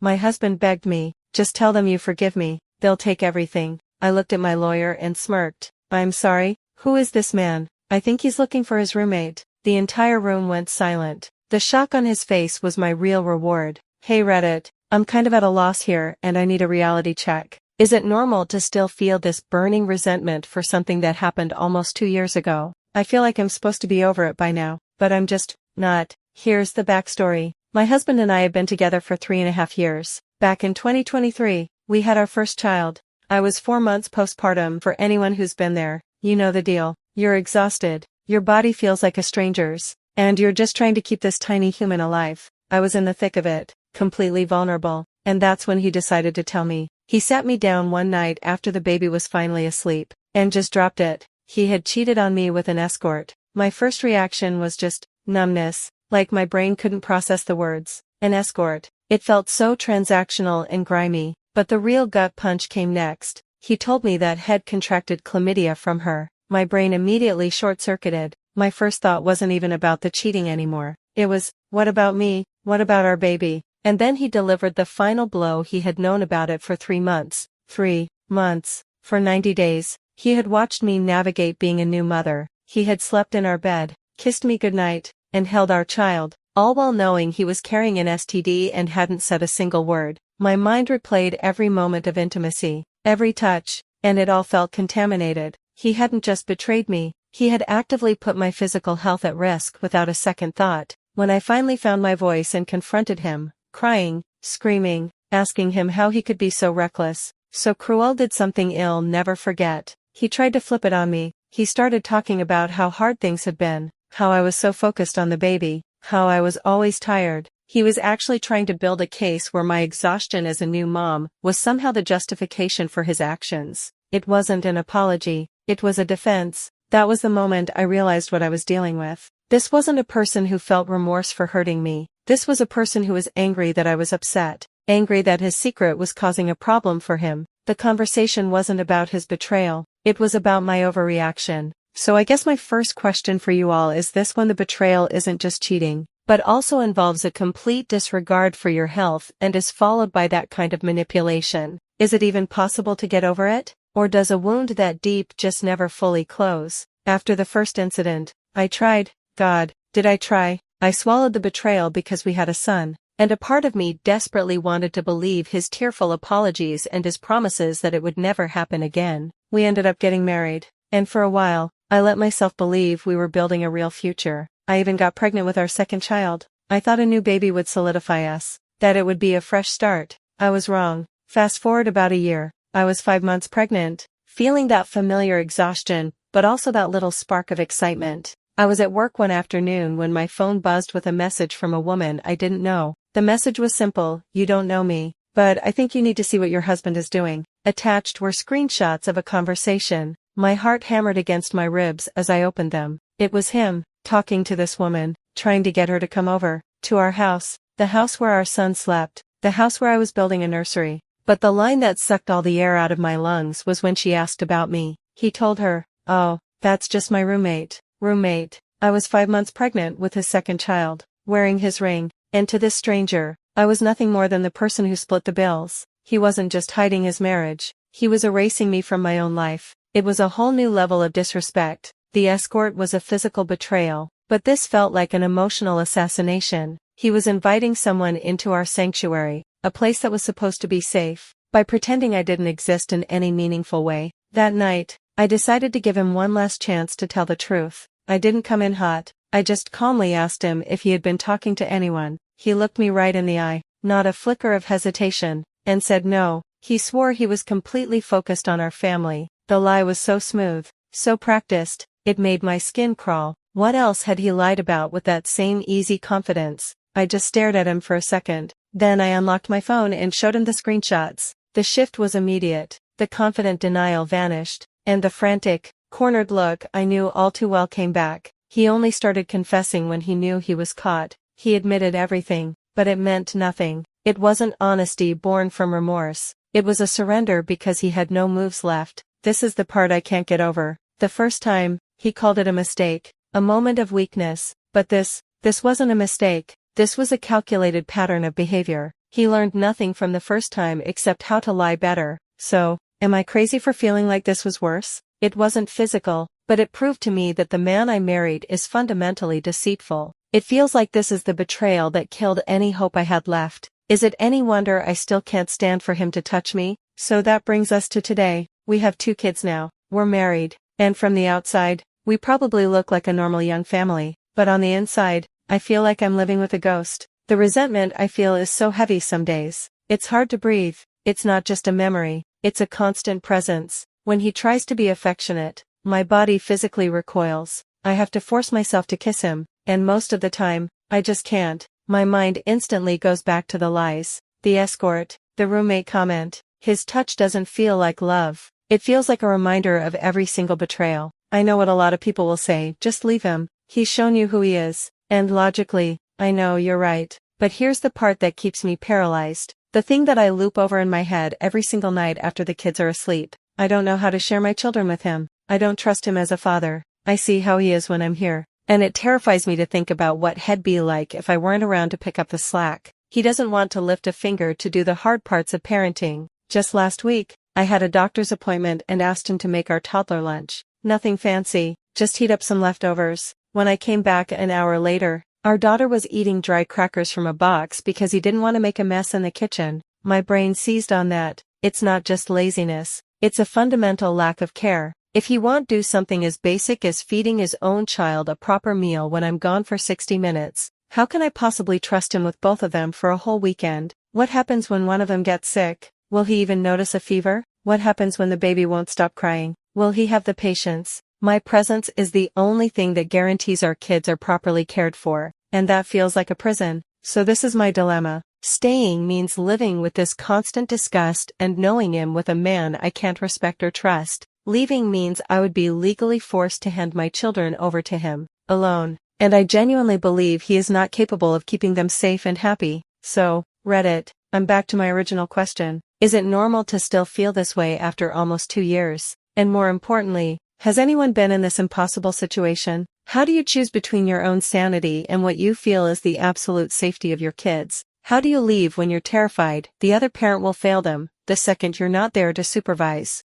My husband begged me, just tell them you forgive me, they'll take everything. I looked at my lawyer and smirked. I'm sorry, who is this man? I think he's looking for his roommate. The entire room went silent. The shock on his face was my real reward. Hey Reddit, I'm kind of at a loss here and I need a reality check. Is it normal to still feel this burning resentment for something that happened almost 2 years ago? I feel like I'm supposed to be over it by now, but I'm just not. Here's the backstory. My husband and I have been together for 3.5 years. Back in 2023, we had our first child. I was 4 months postpartum. For anyone who's been there, you know the deal. You're exhausted, your body feels like a stranger's, and you're just trying to keep this tiny human alive. I was in the thick of it, completely vulnerable, and that's when he decided to tell me. He sat me down one night after the baby was finally asleep, and just dropped it. He had cheated on me with an escort. My first reaction was just numbness, like my brain couldn't process the words. An escort. It felt so transactional and grimy, but the real gut punch came next. He told me that he'd contracted chlamydia from her. My brain immediately short-circuited. My first thought wasn't even about the cheating anymore. It was, what about me? What about our baby? And then he delivered the final blow. He had known about it for 3 months. 3 months. For 90 days. He had watched me navigate being a new mother. He had slept in our bed, kissed me goodnight, and held our child, all while knowing he was carrying an STD and hadn't said a single word. My mind replayed every moment of intimacy, every touch, and it all felt contaminated. He hadn't just betrayed me, he had actively put my physical health at risk without a second thought. When I finally found my voice and confronted him, crying, screaming, asking him how he could be so reckless, so cruel, did something I'll never forget. He tried to flip it on me. He started talking about how hard things had been, how I was so focused on the baby, how I was always tired. He was actually trying to build a case where my exhaustion as a new mom was somehow the justification for his actions. It wasn't an apology, it was a defense. That was the moment I realized what I was dealing with. This wasn't a person who felt remorse for hurting me. This was a person who was angry that I was upset, angry that his secret was causing a problem for him. The conversation wasn't about his betrayal, it was about my overreaction. So I guess my first question for you all is this: when the betrayal isn't just cheating, but also involves a complete disregard for your health and is followed by that kind of manipulation, is it even possible to get over it? Or does a wound that deep just never fully close? After the first incident, I tried. God, did I try? I swallowed the betrayal because we had a son, and a part of me desperately wanted to believe his tearful apologies and his promises that it would never happen again. We ended up getting married, and for a while, I let myself believe we were building a real future. I even got pregnant with our second child. I thought a new baby would solidify us, that it would be a fresh start. I was wrong. Fast forward about a year, I was 5 months pregnant, feeling that familiar exhaustion, but also that little spark of excitement. I was at work one afternoon when my phone buzzed with a message from a woman I didn't know. The message was simple: you don't know me, but I think you need to see what your husband is doing. Attached were screenshots of a conversation. My heart hammered against my ribs as I opened them. It was him, talking to this woman, trying to get her to come over, to our house, the house where our son slept, the house where I was building a nursery. But the line that sucked all the air out of my lungs was when she asked about me. He told her, "Oh, that's just my roommate." Roommate. I was 5 months pregnant with his second child, wearing his ring, and to this stranger, I was nothing more than the person who split the bills. He wasn't just hiding his marriage, he was erasing me from my own life. It was a whole new level of disrespect. The escort was a physical betrayal, but this felt like an emotional assassination. He was inviting someone into our sanctuary, a place that was supposed to be safe, by pretending I didn't exist in any meaningful way. That night, I decided to give him one last chance to tell the truth. I didn't come in hot, I just calmly asked him if he had been talking to anyone. He looked me right in the eye, not a flicker of hesitation, and said no. He swore he was completely focused on our family. The lie was so smooth, so practiced, it made my skin crawl. What else had he lied about with that same easy confidence? I just stared at him for a second. Then I unlocked my phone and showed him the screenshots. The shift was immediate. The confident denial vanished, and the frantic, cornered look I knew all too well came back. He only started confessing when he knew he was caught. He admitted everything, but it meant nothing. It wasn't honesty born from remorse. It was a surrender because he had no moves left. This is the part I can't get over. The first time, he called it a mistake, a moment of weakness, but this wasn't a mistake. This was a calculated pattern of behavior. He learned nothing from the first time except how to lie better. So, am I crazy for feeling like this was worse? It wasn't physical, but it proved to me that the man I married is fundamentally deceitful. It feels like this is the betrayal that killed any hope I had left. Is it any wonder I still can't stand for him to touch me? So that brings us to today. We have 2 kids now. We're married. And from the outside, we probably look like a normal young family. But on the inside, I feel like I'm living with a ghost. The resentment I feel is so heavy some days. It's hard to breathe. It's not just a memory. It's a constant presence. When he tries to be affectionate, my body physically recoils. I have to force myself to kiss him, and most of the time, I just can't. My mind instantly goes back to the lies, the escort, the roommate comment. His touch doesn't feel like love. It feels like a reminder of every single betrayal. I know what a lot of people will say, just leave him. He's shown you who he is. And logically, I know you're right. But here's the part that keeps me paralyzed. The thing that I loop over in my head every single night after the kids are asleep. I don't know how to share my children with him. I don't trust him as a father. I see how he is when I'm here. And it terrifies me to think about what he'd be like if I weren't around to pick up the slack. He doesn't want to lift a finger to do the hard parts of parenting. Just last week, I had a doctor's appointment and asked him to make our toddler lunch. Nothing fancy, just heat up some leftovers. When I came back an hour later, our daughter was eating dry crackers from a box because he didn't want to make a mess in the kitchen. My brain seized on that. It's not just laziness. It's a fundamental lack of care. If he won't do something as basic as feeding his own child a proper meal when I'm gone for 60 minutes, how can I possibly trust him with both of them for a whole weekend? What happens when one of them gets sick? Will he even notice a fever? What happens when the baby won't stop crying? Will he have the patience? My presence is the only thing that guarantees our kids are properly cared for, and that feels like a prison. So this is my dilemma. Staying means living with this constant disgust and knowing him with a man I can't respect or trust. Leaving means I would be legally forced to hand my children over to him, alone. And I genuinely believe he is not capable of keeping them safe and happy. So, Reddit, I'm back to my original question. Is it normal to still feel this way after almost 2 years? And more importantly, has anyone been in this impossible situation? How do you choose between your own sanity and what you feel is the absolute safety of your kids? How do you leave when you're terrified the other parent will fail them the second you're not there to supervise?